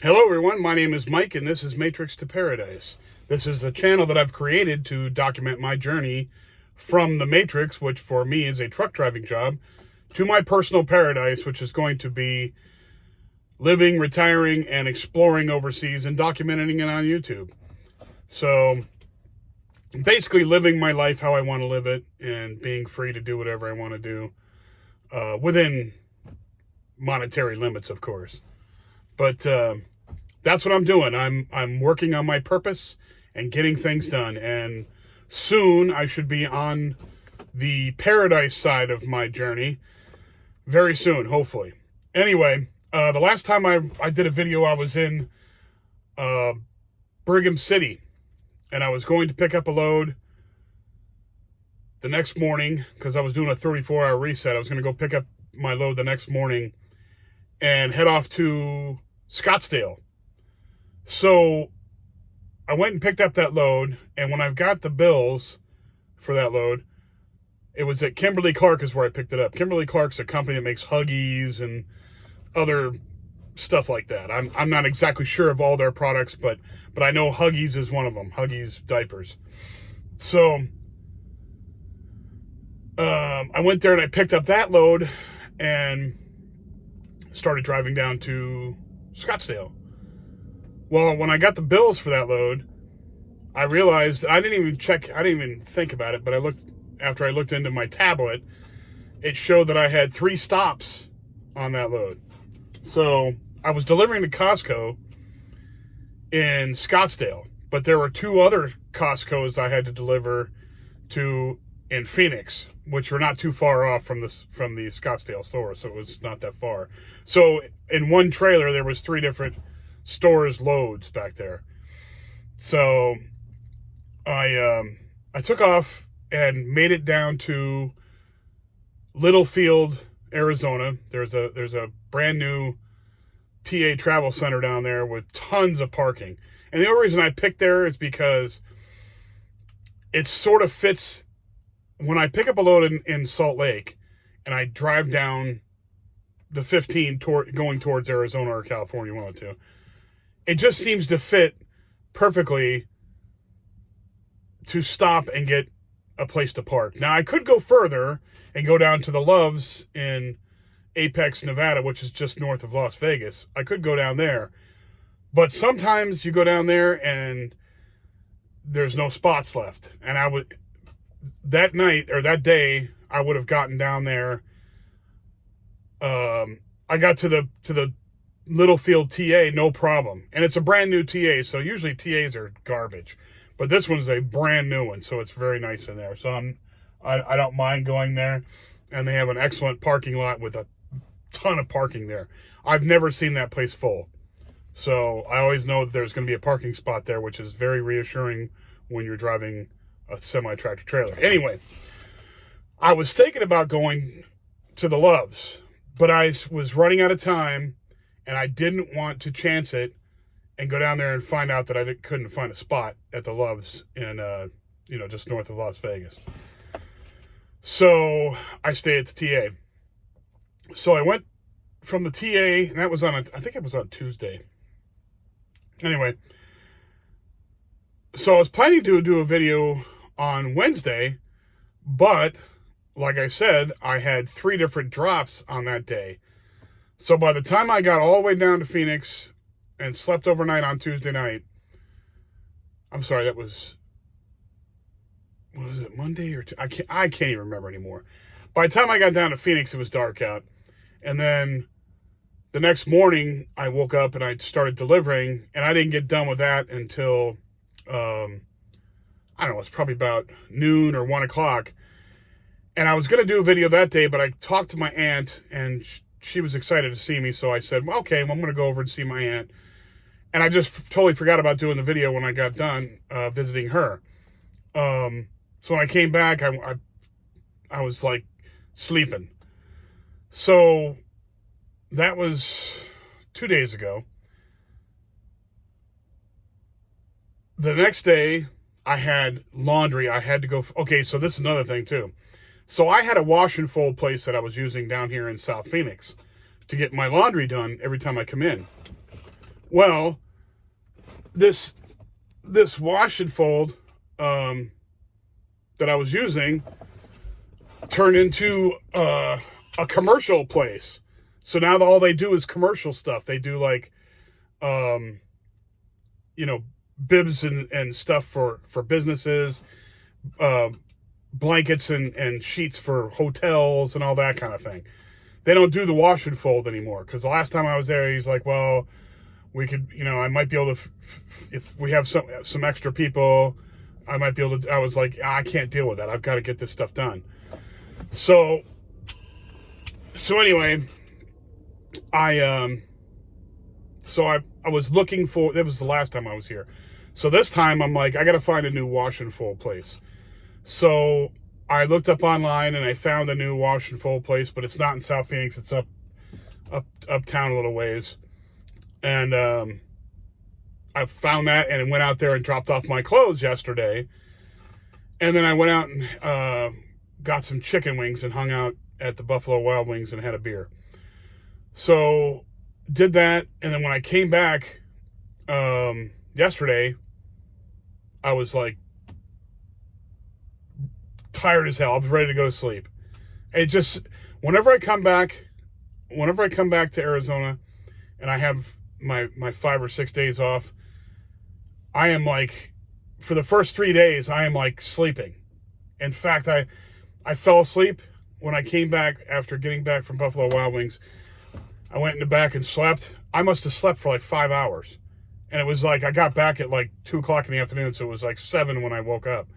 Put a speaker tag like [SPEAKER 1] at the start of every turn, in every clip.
[SPEAKER 1] Hello, everyone. My name is Mike, and this is Matrix to Paradise. This is the channel that I've created to document my journey from the Matrix, which for me is a truck driving job, to my personal paradise, which is going to be living, retiring, and exploring overseas and documenting it on YouTube. So basically living my life how I want to live it and being free to do whatever I want to do within monetary limits, of course. But that's what I'm doing. I'm working on my purpose and getting things done. And soon I should be on the paradise side of my journey. Very soon, hopefully. Anyway, the last time I did a video, I was in Brigham City. And I was going to pick up a load the next morning because I was doing a 34-hour reset. I was going to go pick up my load the next morning and head off to Scottsdale. So I went and picked up that load, and when I've got the bills for that load, it was at Kimberly-Clark is where I picked it up. Kimberly-Clark's a company that makes Huggies and other stuff like that. I'm not exactly sure of all their products, but I know Huggies is one of them. Huggies diapers. So I went there and I picked up that load and started driving down to Scottsdale. Well, when I got the bills for that load, I realized I didn't even think about it, but after I looked into my tablet, it showed that I had 3 stops on that load. So I was delivering to Costco in Scottsdale, but there were 2 other Costco's I had to deliver to in Phoenix, which were not too far off from the Scottsdale store, so it was not that far. So in one trailer, there was 3 different stores loads back there. So I took off and made it down to Littlefield, Arizona. There's a brand new TA travel center down there with tons of parking. And the only reason I picked there is because it sort of fits when I pick up a load in Salt Lake and I drive down the 15 going towards Arizona or California, one of the two. It just seems to fit perfectly to stop and get a place to park. Now, I could go further and go down to the Loves in Apex, Nevada, which is just north of Las Vegas. I could go down there. But sometimes you go down there and there's no spots left. And that night or that day, I would have gotten down there. I got to the Littlefield TA, no problem. And it's a brand new TA, so usually TAs are garbage. But this one's a brand new one, so it's very nice in there. So I don't mind going there. And they have an excellent parking lot with a ton of parking there. I've never seen that place full. So I always know that there's going to be a parking spot there, which is very reassuring when you're driving a semi-tractor trailer. Anyway, I was thinking about going to the Loves, but I was running out of time, and I didn't want to chance it and go down there and find out that I couldn't find a spot at the Loves in, just north of Las Vegas. So I stayed at the TA. So I went from the TA, and that was I think it was on Tuesday. Anyway, so I was planning to do a video on Wednesday, but like I said, I had 3 different drops on that day. So by the time I got all the way down to Phoenix and slept overnight on Tuesday night, I'm sorry, that was it, Monday or I can't even remember anymore. By the time I got down to Phoenix, it was dark out. And then the next morning, I woke up and I started delivering, and I didn't get done with that until, I don't know, it's probably about noon or 1 o'clock. And I was going to do a video that day, but I talked to my aunt, and she was excited to see me, so I said, well, okay, I'm going to go over and see my aunt. And I just totally forgot about doing the video when I got done visiting her. So when I came back, I was like sleeping. So that was 2 days ago. The next day, I had laundry. I had to go. Okay, so this is another thing too. So I had a wash and fold place that I was using down here in South Phoenix to get my laundry done every time I come in. Well, this wash and fold that I was using turned into a commercial place. So now all they do is commercial stuff. They do like, bibs and stuff for businesses, blankets and sheets for hotels and all that kind of thing. They don't do the wash and fold anymore, because the last time I was there, he's like, well, we could, I might be able to, if we have some extra people, I might be able to. I was like, I can't deal with that. I've got to get this stuff done. So anyway, I was looking for, that was the last time I was here. So this time I'm like, I got to find a new wash and fold place. So I looked up online and I found a new wash and fold place, but it's not in South Phoenix. It's uptown a little ways. And I found that and went out there and dropped off my clothes yesterday. And then I went out and got some chicken wings and hung out at the Buffalo Wild Wings and had a beer. So did that, and then when I came back yesterday, I was like tired as hell. I was ready to go to sleep. It just, whenever I come back to Arizona and I have my 5 or 6 days off, I am like, for the first 3 days, I am like sleeping. In fact, I fell asleep when I came back after getting back from Buffalo Wild Wings. I went in the back and slept. I must have slept for like 5 hours. And it was like, I got back at like 2 o'clock in the afternoon, so it was like 7 when I woke up.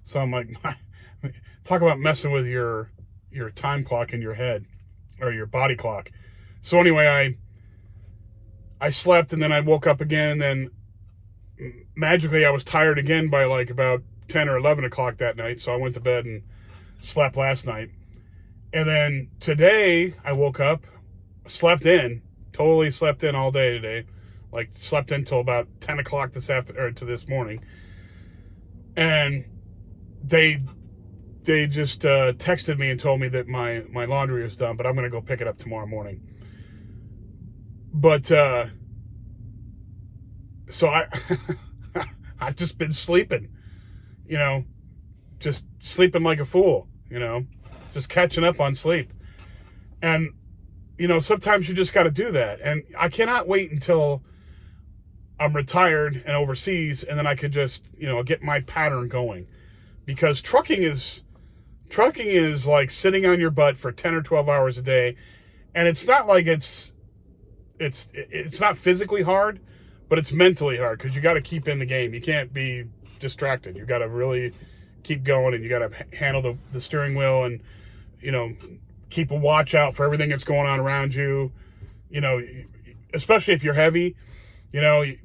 [SPEAKER 1] So I'm like, talk about messing with your time clock in your head, or your body clock. So anyway, I slept, and then I woke up again, and then magically I was tired again by like about 10 or 11 o'clock that night. So I went to bed and slept last night. And then today I woke up, totally slept in all day today. Like slept in till about 10 o'clock this morning. And they just texted me and told me that my laundry is done, but I'm going to go pick it up tomorrow morning. But, so I've just been sleeping, just sleeping like a fool, just catching up on sleep. And, sometimes you just got to do that. And I cannot wait until I'm retired and overseas, and then I could just, get my pattern going. Because trucking is like sitting on your butt for 10 or 12 hours a day. And it's not like it's not physically hard, but it's mentally hard, because you got to keep in the game. You can't be distracted. You got to really keep going, and you got to handle the steering wheel, and, keep a watch out for everything that's going on around you, especially if you're heavy,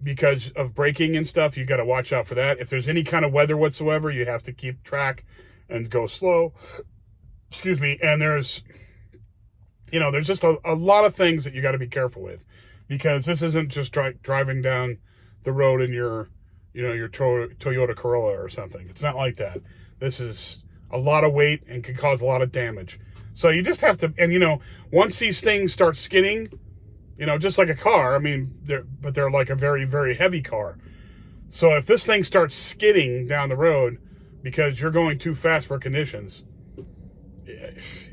[SPEAKER 1] because of braking and stuff. You got to watch out for that. If there's any kind of weather whatsoever, you have to keep track and go slow. Excuse me. And there's just a lot of things that you got to be careful with, because this isn't just driving down the road in your Toyota Corolla or something. It's not like that. This is a lot of weight and can cause a lot of damage. So you just have to, and once these things start skidding, just like a car, I mean, they're like a very, very heavy car. So if this thing starts skidding down the road because you're going too fast for conditions,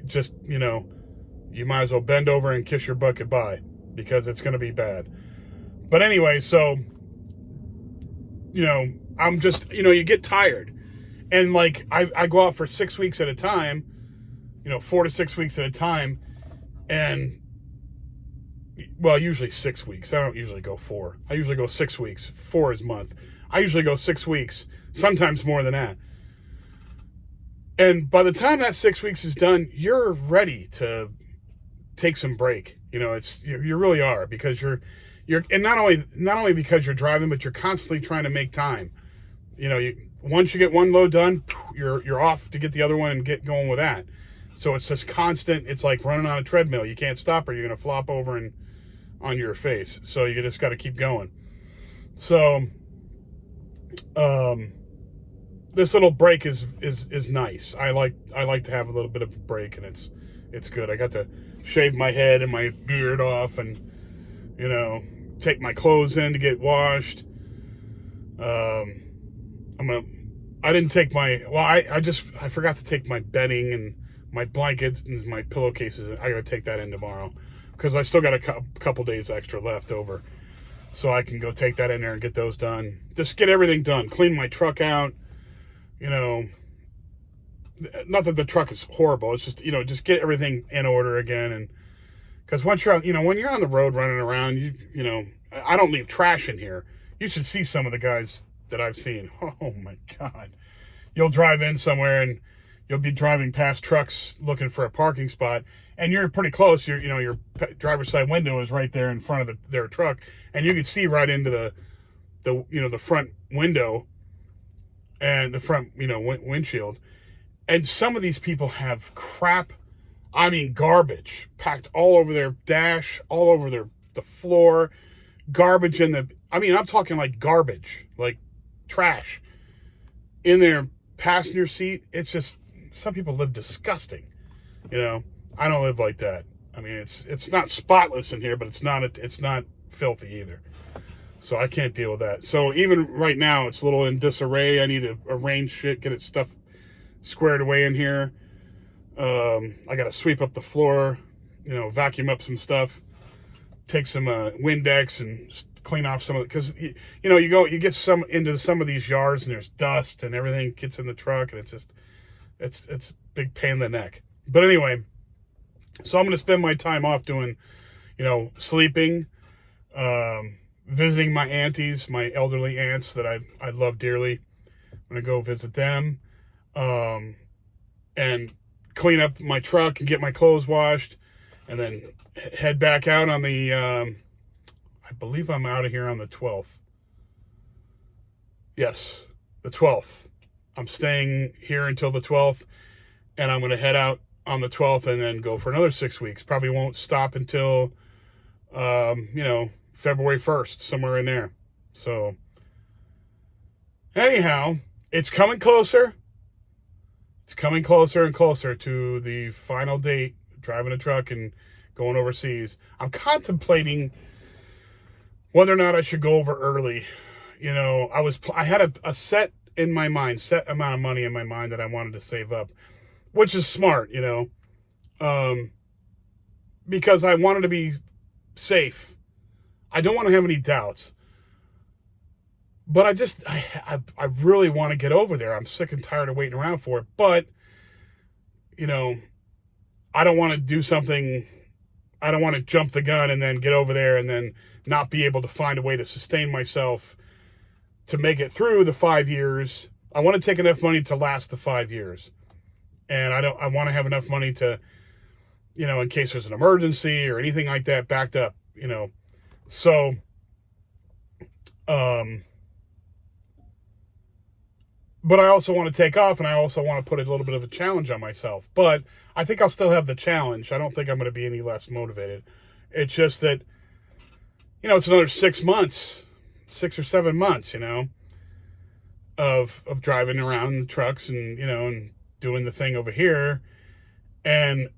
[SPEAKER 1] just, you might as well bend over and kiss your butt goodbye, because it's going to be bad. But anyway, so, I'm just, you get tired. And like, I go out for 6 weeks at a time, 4 to 6 weeks at a time. And, well, usually 6 weeks. I don't usually go 4. I usually go 6 weeks. 4 is month. I usually go 6 weeks, sometimes more than that. And by the time that 6 weeks is done, you're ready to take some break. You really are, because you're and not only because you're driving, but you're constantly trying to make time. Once you get one load done, you're off to get the other one and get going with that. So it's this constant, it's like running on a treadmill. You can't stop, or you're going to flop over and on your face. So you just got to keep going. So, this little break is nice. I like to have a little bit of a break, and it's good. I got to shave my head and my beard off, and take my clothes in to get washed. I didn't take my, well, I forgot to take my bedding and my blankets and my pillowcases. I got to take that in tomorrow because I still got a couple days extra left over. So I can go take that in there and get those done. Just get everything done. Clean my truck out. You know, not that the truck is horrible. It's just, just get everything in order again. And because once you're out, when you're on the road running around, you know, I don't leave trash in here. You should see some of the guys that I've seen. Oh my God. You'll drive in somewhere and you'll be driving past trucks looking for a parking spot, and you're pretty close. Your driver's side window is right there in front of their truck, and you can see right into the front window and the front, windshield. And some of these people have crap, garbage packed all over their dash, all over the floor, garbage in I'm talking like garbage, like trash in their passenger seat. It's just, some people live disgusting. I don't live like that. It's not spotless in here, but it's not filthy either. So I can't deal with that. So even right now, it's a little in disarray. I need to arrange shit, get stuff squared away in here. I got to sweep up the floor, vacuum up some stuff, take some Windex and clean off some of it. Because, you get into some of these yards and there's dust and everything gets in the truck, and it's just, it's a big pain in the neck. But anyway, so I'm going to spend my time off doing, sleeping, visiting my aunties, my elderly aunts that I love dearly. I'm going to go visit them, and clean up my truck and get my clothes washed, and then head back out on the, I believe I'm out of here on the 12th. Yes, the 12th. I'm staying here until the 12th, and I'm going to head out on the 12th and then go for another 6 weeks. Probably won't stop until, February 1st, somewhere in there. So, anyhow, it's coming closer. It's coming closer and closer to the final date, driving a truck and going overseas. I'm contemplating whether or not I should go over early. I had a set amount of money in my mind that I wanted to save up, which is smart, because I wanted to be safe. I don't want to have any doubts. But I really want to get over there. I'm sick and tired of waiting around for it. But, I don't want to do something. I don't want to jump the gun and then get over there and then not be able to find a way to sustain myself to make it through the 5 years. I want to take enough money to last the 5 years. And I want to have enough money to, in case there's an emergency or anything like that backed up, So, but I also want to take off, and I also want to put a little bit of a challenge on myself. But I think I'll still have the challenge. I don't think I'm going to be any less motivated. It's just that, it's another 6 months, 6 or 7 months, of driving around in the trucks and, and doing the thing over here. And,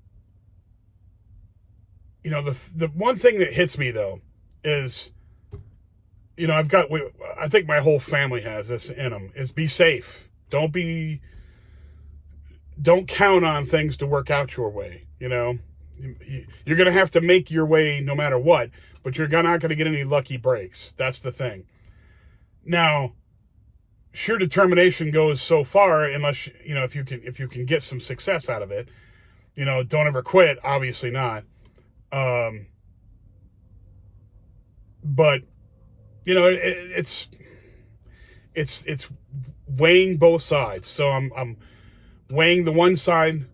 [SPEAKER 1] the one thing that hits me, though, is, I think my whole family has this in them, is be safe. Don't count on things to work out your way. You're going to have to make your way no matter what, but you're not going to get any lucky breaks. That's the thing. Now, sheer determination goes so far, unless, if you can get some success out of it, don't ever quit. Obviously not. But, it's weighing both sides. So I'm weighing the one side,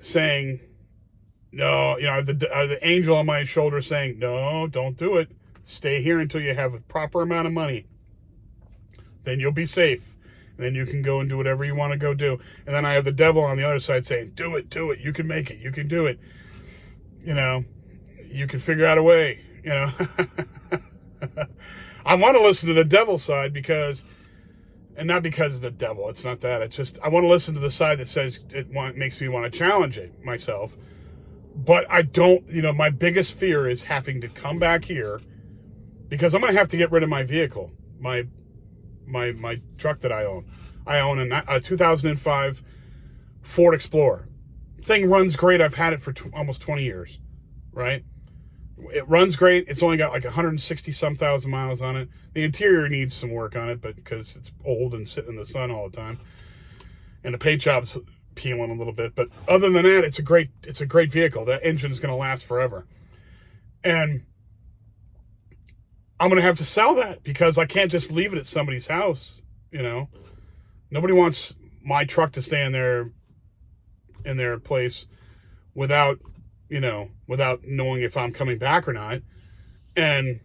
[SPEAKER 1] saying, no, the angel on my shoulder saying, no, don't do it. Stay here until you have a proper amount of money. Then you'll be safe. And then you can go and do whatever you want to go do. And then I have the devil on the other side saying, do it. You can make it. You can do it. You can figure out a way, I want to listen to the devil side and not because of the devil. It's not that. It's just, I want to listen to the side that says makes me want to challenge it myself. But I don't, my biggest fear is having to come back here because I'm going to have to get rid of my vehicle, my truck that I own. I own a 2005 Ford Explorer. Thing runs great. I've had it for almost 20 years, right? It runs great. It's only got like 160-some thousand miles on it. The interior needs some work on it, but because it's old and sitting in the sun all the time, and the paint job's peeling a little bit. But other than that, it's a great vehicle. That engine is going to last forever, and I'm going to have to sell that because I can't just leave it at somebody's house. You know, nobody wants my truck to stay in their place without knowing if I'm coming back or not. And,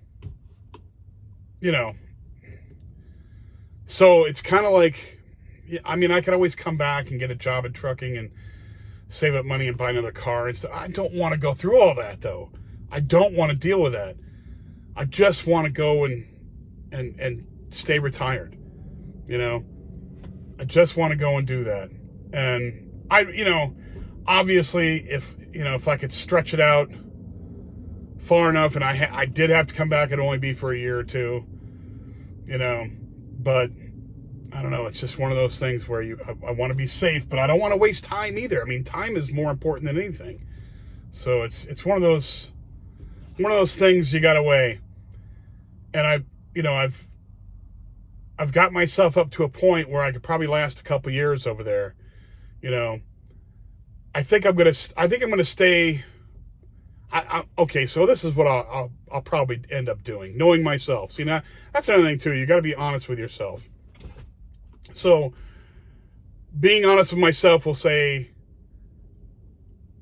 [SPEAKER 1] so it's kind of like, I mean, I could always come back and get a job at trucking and save up money and buy another car. I don't want to go through all that, though. I don't want to deal with that. I just want to go and stay retired. I just want to go and do that. And obviously if I could stretch it out far enough, and I did have to come back, it'd only be for a year or two, but I don't know. It's just one of those things where I want to be safe, but I don't want to waste time either. I mean, time is more important than anything. So it's one of those things you got to weigh. And I've got myself up to a point where I could probably last a couple years over there. I think I'm gonna stay. Okay, so this is what I'll probably end up doing, knowing myself. See, now that's another thing too. You got to be honest with yourself. So, being honest with myself will say,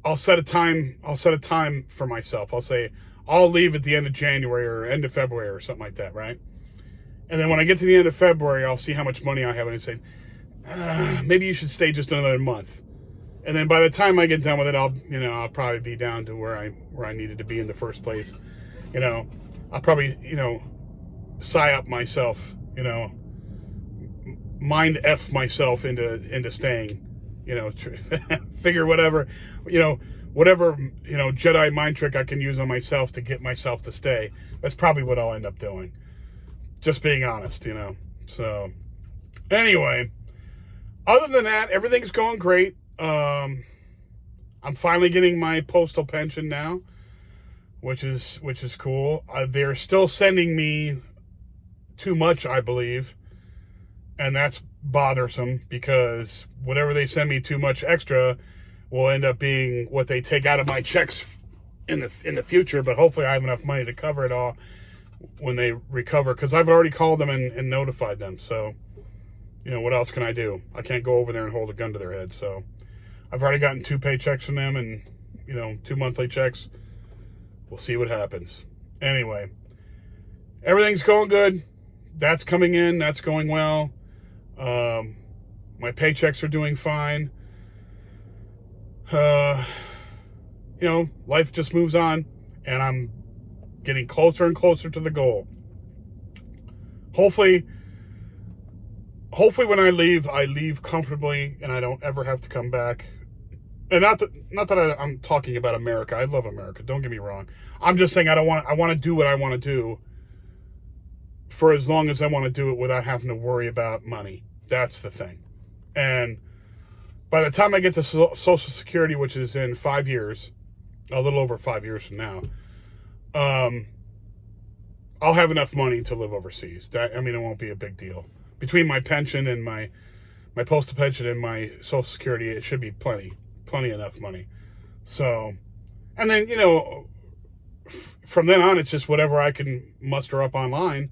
[SPEAKER 1] I'll set a time for myself. I'll say I'll leave at the end of January or end of February or something like that, right? And then when I get to the end of February, I'll see how much money I have, and I say, maybe you should stay just another month. And then by the time I get done with it, I'll probably be down to where I needed to be in the first place. I'll probably, sigh up myself, mind F myself into staying, figure whatever Jedi mind trick I can use on myself to get myself to stay. That's probably what I'll end up doing. Just being honest, So, anyway, other than that, everything's going great. I'm finally getting my postal pension now, which is cool. They're still sending me too much, I believe, and that's bothersome because whatever they send me too much extra will end up being what they take out of my checks in the future. But hopefully, I have enough money to cover it all when they recover, because I've already called them and notified them. So, what else can I do? I can't go over there and hold a gun to their head. So I've already gotten 2 paychecks from them and, 2 monthly checks. We'll see what happens. Anyway, everything's going good. That's coming in. That's going well. My paychecks are doing fine. Life just moves on, and I'm getting closer and closer to the goal. Hopefully when I leave comfortably and I don't ever have to come back. And not that I'm talking about America. I love America. Don't get me wrong. I'm just saying I want to do what I want to do for as long as I want to do it without having to worry about money. That's the thing. And by the time I get to Social Security, which is in 5 years, a little over 5 years from now, I'll have enough money to live overseas. It won't be a big deal. Between my pension and my postal pension and my Social Security, it should be plenty enough money. So, and then, from then on, it's just whatever I can muster up online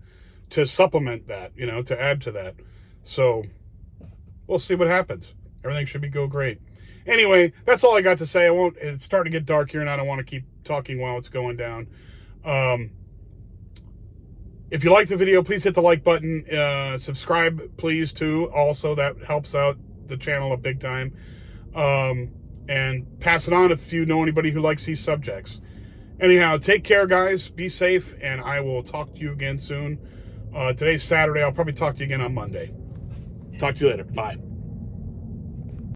[SPEAKER 1] to supplement that, to add to that. So, we'll see what happens. Everything should go great. Anyway, that's all I got to say. It's starting to get dark here, and I don't want to keep talking while it's going down. If you like the video, please hit the like button. Subscribe, please, too. Also, that helps out the channel a big time. And pass it on if you know anybody who likes these subjects. Anyhow, take care, guys. Be safe, and I will talk to you again soon. Today's Saturday. I'll probably talk to you again on Monday. Talk to you later. Bye.